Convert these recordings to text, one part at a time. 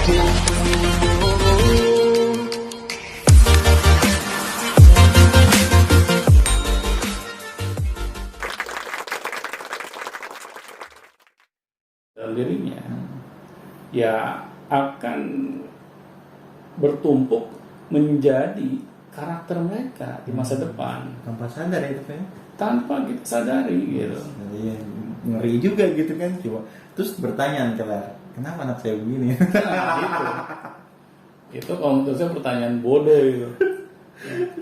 dalam dirinya ya akan bertumpuk menjadi karakter mereka di masa depan tanpa sadar itu kan, tanpa kita sadari gitu. iya, ngeri juga gitu kan, coba terus bertanya kenapa anak saya begini. Nah, itu kalau menurut saya pertanyaan bodoh itu.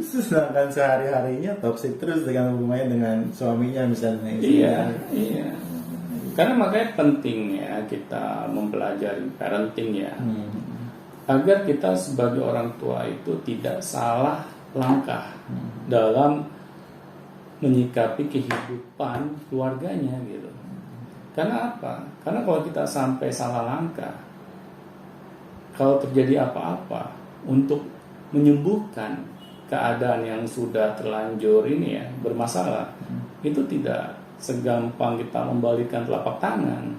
Sedangkan sehari-harinya toksik terus dengan hubungannya dengan suaminya misalnya. Iya. Karena makanya penting ya kita mempelajari parenting ya, agar kita sebagai orang tua itu tidak salah langkah dalam menyikapi kehidupan keluarganya gitu. Karena apa? Karena kalau kita sampai salah langkah, kalau terjadi apa-apa untuk menyembuhkan keadaan yang sudah terlanjur ini ya bermasalah, itu tidak segampang kita membalikkan telapak tangan.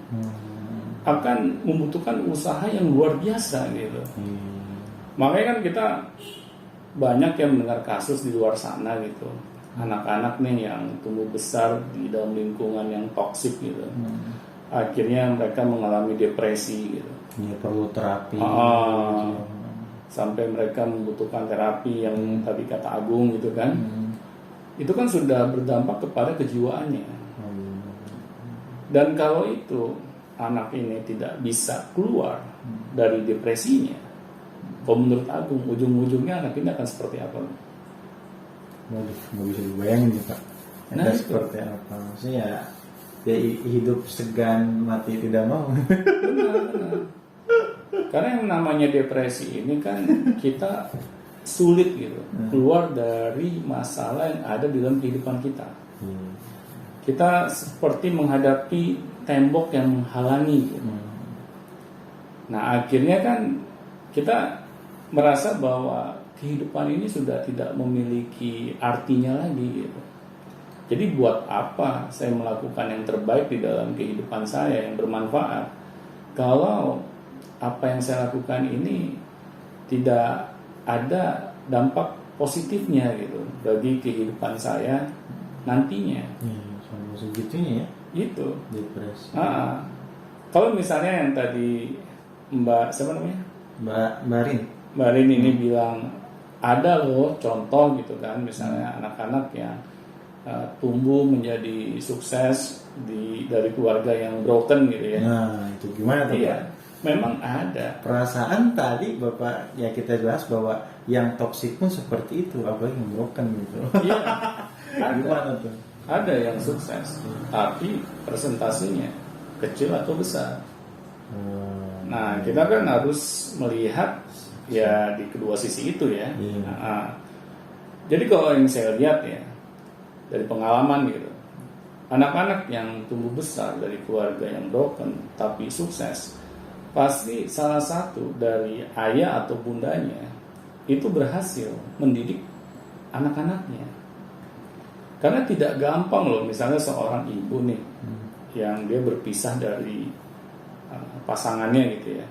Akan membutuhkan usaha yang luar biasa gitu. Makanya kan kita banyak yang mendengar kasus di luar sana gitu, anak-anak nih yang tumbuh besar di dalam lingkungan yang toksik gitu, akhirnya mereka mengalami depresi gitu. Iya, perlu terapi. Sampai mereka membutuhkan terapi yang tadi kata Agung gitu kan. Itu kan sudah berdampak kepada kejiwaannya. Dan kalau itu anak ini tidak bisa keluar dari depresinya, kalau menurut Agung ujung-ujungnya anak ini akan seperti apa? Nggak bisa dibayangin nih Pak. Nah, seperti apa? Maksudnya ya hidup segan mati tidak mau. Benar. Karena yang namanya depresi ini kan kita sulit gitu keluar dari masalah yang ada di dalam kehidupan kita. Kita seperti menghadapi tembok yang menghalangi gitu. Nah akhirnya kan kita merasa bahwa kehidupan ini sudah tidak memiliki artinya lagi gitu. Jadi buat apa saya melakukan yang terbaik di dalam kehidupan saya yang bermanfaat kalau apa yang saya lakukan ini tidak ada dampak positifnya gitu bagi kehidupan saya nantinya. Sampai segitunya ya. Gitu. Depresi. Kalau misalnya yang tadi Mbak siapa namanya? Mbak Rin ini bilang ada loh contoh gitu kan, misalnya anak-anak yang tumbuh menjadi sukses dari keluarga yang broken gitu ya. Nah itu gimana tuh? Iya, memang ada. Perasaan tadi Bapak ya kita bahas bahwa yang toksik pun seperti itu, apalagi yang broken gitu. Iya. Gimana tuh? Ada yang sukses, tapi presentasinya kecil atau besar. Nah, kita kan harus melihat ya di kedua sisi itu ya. Jadi kalau yang saya lihat ya dari pengalaman gitu, anak-anak yang tumbuh besar dari keluarga yang broken tapi sukses, pasti salah satu dari ayah atau bundanya itu berhasil mendidik anak-anaknya. Karena tidak gampang loh, misalnya seorang ibu nih yang dia berpisah dari pasangannya gitu ya,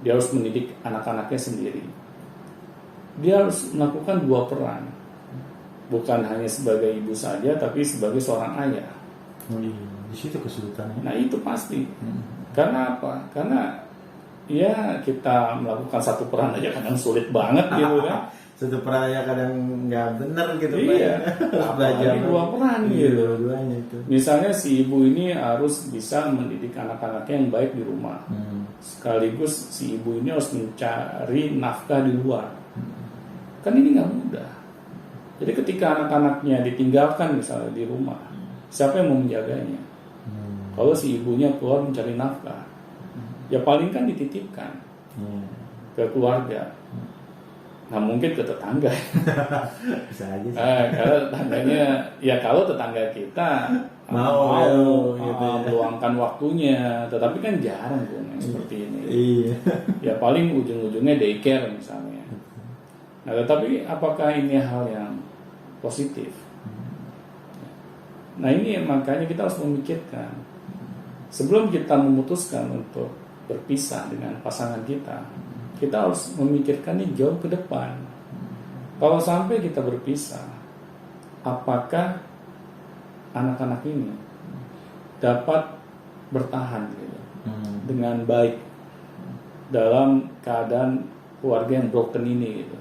dia harus mendidik anak-anaknya sendiri. Dia harus melakukan dua peran, bukan hanya sebagai ibu saja, tapi sebagai seorang ayah. Di situ kesulitannya. Nah itu pasti. Karena apa? Karena ya kita melakukan satu peran aja kadang sulit banget gitu kan. Satu peran aja kadang nggak benar gitu. Iya. Belajar dua peran gitu. Dua-duanya itu. Misalnya si ibu ini harus bisa mendidik anak-anaknya yang baik di rumah. Sekaligus si ibu ini harus mencari nafkah di luar. Kan ini nggak mudah. Jadi ketika anak-anaknya ditinggalkan misalnya di rumah, siapa yang mau menjaganya? Kalau si ibunya keluar mencari nafkah, ya paling kan dititipkan ke keluarga. Nah mungkin ke tetangga. Bisa aja sih. Kalau tetangganya, ya kalau tetangga kita mau gitu meluangkan waktunya, tetapi kan jarang tuh yang seperti ini. Iya. Ya paling ujung-ujungnya daycare misalnya. Nah tetapi apakah ini hal yang positif? Nah ini makanya kita harus memikirkan sebelum kita memutuskan untuk berpisah dengan pasangan kita, kita harus memikirkan ini jauh ke depan. Kalau sampai kita berpisah, apakah anak-anak ini dapat bertahan gitu, dengan baik dalam keadaan keluarga yang broken ini gitu.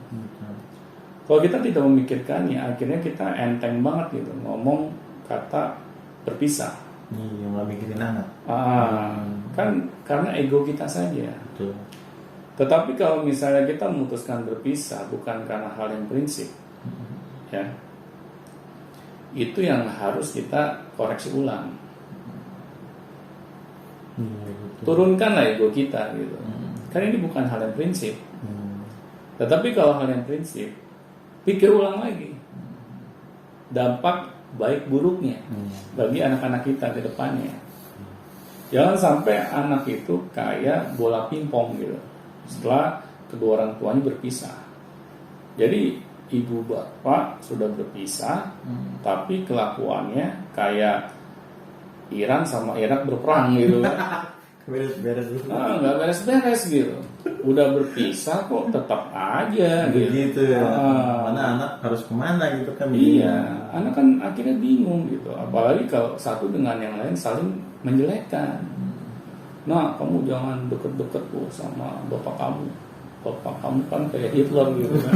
Kalau kita tidak memikirkannya, akhirnya kita enteng banget gitu ngomong kata berpisah. Yang nggak mikirin anak. Kan karena ego kita saja. Betul. Tetapi kalau misalnya kita memutuskan berpisah bukan karena hal yang prinsip, ya, itu yang harus kita koreksi ulang. Turunkanlah ego kita gitu. Karena ini bukan hal yang prinsip. Tetapi kalau hal yang prinsip, pikir ulang lagi dampak baik buruknya bagi anak-anak kita ke depannya. Jangan sampai anak itu kayak bola pingpong gitu setelah kedua orang tuanya berpisah. Jadi ibu bapak sudah berpisah, tapi kelakuannya kayak Iran sama Irak berperang gitu. Beres-beres dulu. Nggak beres-beres gitu. Udah berpisah kok tetap aja begitu gitu. Ya. Mana anak harus kemana gitu kan? Iya, anak kan akhirnya bingung gitu. Apalagi kalau satu dengan yang lain saling menjelekkan. Nah, kamu jangan deket-deket tuh sama bapak kamu. Bapak kamu kan kayak Hitler gitu kan.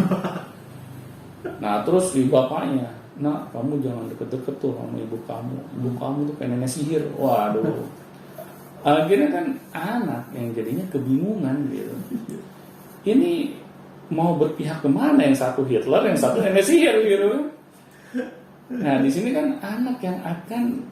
Nah, terus di bapaknya, nah kamu jangan deket-deket tuh sama ibu kamu. Ibu kamu tuh kayak nenek sihir. Waduh. Akhirnya kan anak yang jadinya kebingungan gitu. Ini mau berpihak kemana? Yang satu Hitler, yang satu nenek sihir gitu. Nah di sini kan anak yang akan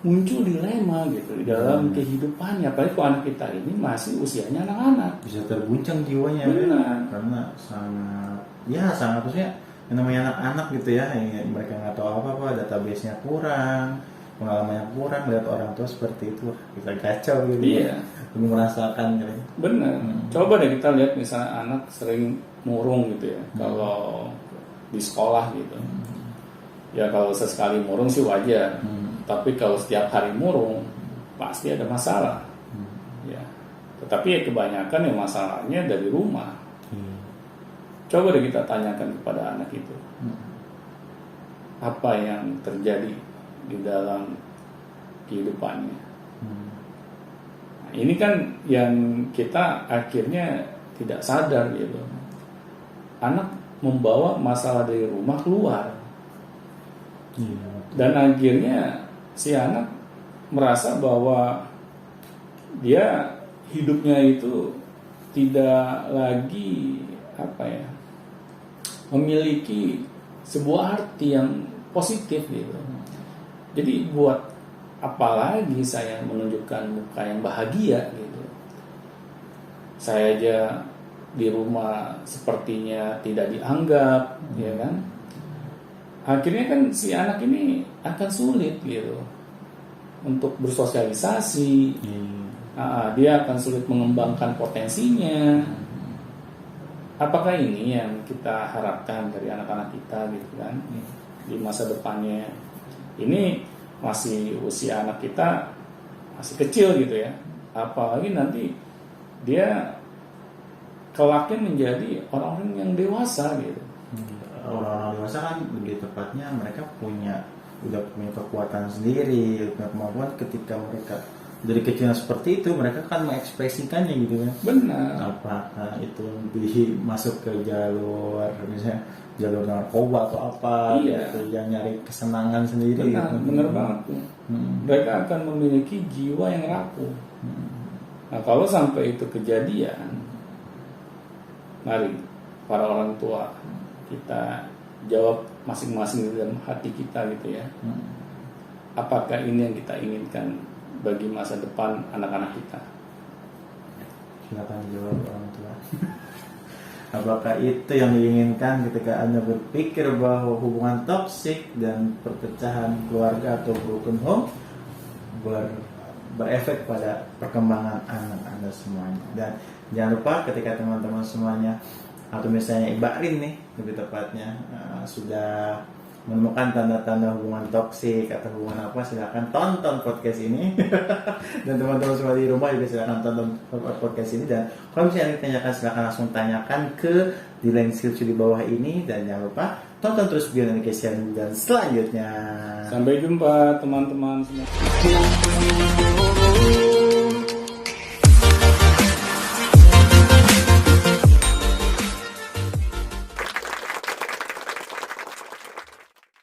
muncul dilema gitu di dalam kehidupannya. Apalagi kalau anak kita ini masih usianya anak-anak. Bisa terguncang jiwanya. Benar. Karena sangat maksudnya yang namanya anak-anak gitu ya, yang mereka nggak tahu apa-apa, database-nya kurang, pengalamannya kurang, lihat orang tua seperti itu kita kacau gitu. Iya. Belum merasakan gitu. Benar. Coba deh kita lihat misalnya anak sering murung gitu ya, kalau di sekolah gitu. Ya kalau sesekali murung sih wajar. Tapi kalau setiap hari murung pasti ada masalah. Ya. Tetapi ya kebanyakan ya masalahnya dari rumah. Coba deh kita tanyakan kepada anak itu. Apa yang terjadi di dalam kehidupannya. Nah, ini kan yang kita akhirnya tidak sadar gitu. Anak membawa masalah dari rumah keluar. Dan akhirnya si anak merasa bahwa dia hidupnya itu tidak lagi memiliki sebuah arti yang positif gitu. Jadi buat apalagi saya menunjukkan muka yang bahagia gitu. Saya aja di rumah sepertinya tidak dianggap, ya kan? Akhirnya kan si anak ini akan sulit gitu untuk bersosialisasi. Dia akan sulit mengembangkan potensinya. Apakah ini yang kita harapkan dari anak-anak kita gitu kan di masa depannya? Ini masih usia anak kita masih kecil gitu ya. Apalagi nanti dia kelaknya menjadi orang-orang yang dewasa gitu. Orang-orang dewasa kan lebih tepatnya mereka udah punya kekuatan sendiri, punya kemampuan. Ketika mereka dari kecil seperti itu, mereka kan mengekspresikannya gitu kan. Benar. Apakah itu masuk ke jalur misalnya jalur narkoba atau apa, gitu, yang nyari kesenangan sendiri. Benar, gitu. Benar banget tuh. Mereka akan memiliki jiwa yang rapuh. Nah kalau sampai itu kejadian, mari para orang tua kita jawab masing-masing di dalam hati kita gitu ya. Apakah ini yang kita inginkan bagi masa depan anak-anak kita? Silakan jawab orang tua. Apakah itu yang diinginkan ketika Anda berpikir bahwa hubungan toksik dan perpecahan keluarga atau broken home berefek pada perkembangan anak Anda semuanya? Dan jangan lupa ketika teman-teman semuanya atau misalnya Iba Rin nih lebih tepatnya sudah menemukan tanda-tanda hubungan toksik atau hubungan apa, silakan tonton podcast ini. Dan teman-teman semua di rumah juga silakan tonton podcast ini. Dan kalau misalnya ditanyakan, silakan langsung tanyakan ke di link deskripsi di bawah ini. Dan jangan lupa tonton terus video notification dan selanjutnya. Sampai jumpa teman-teman semua.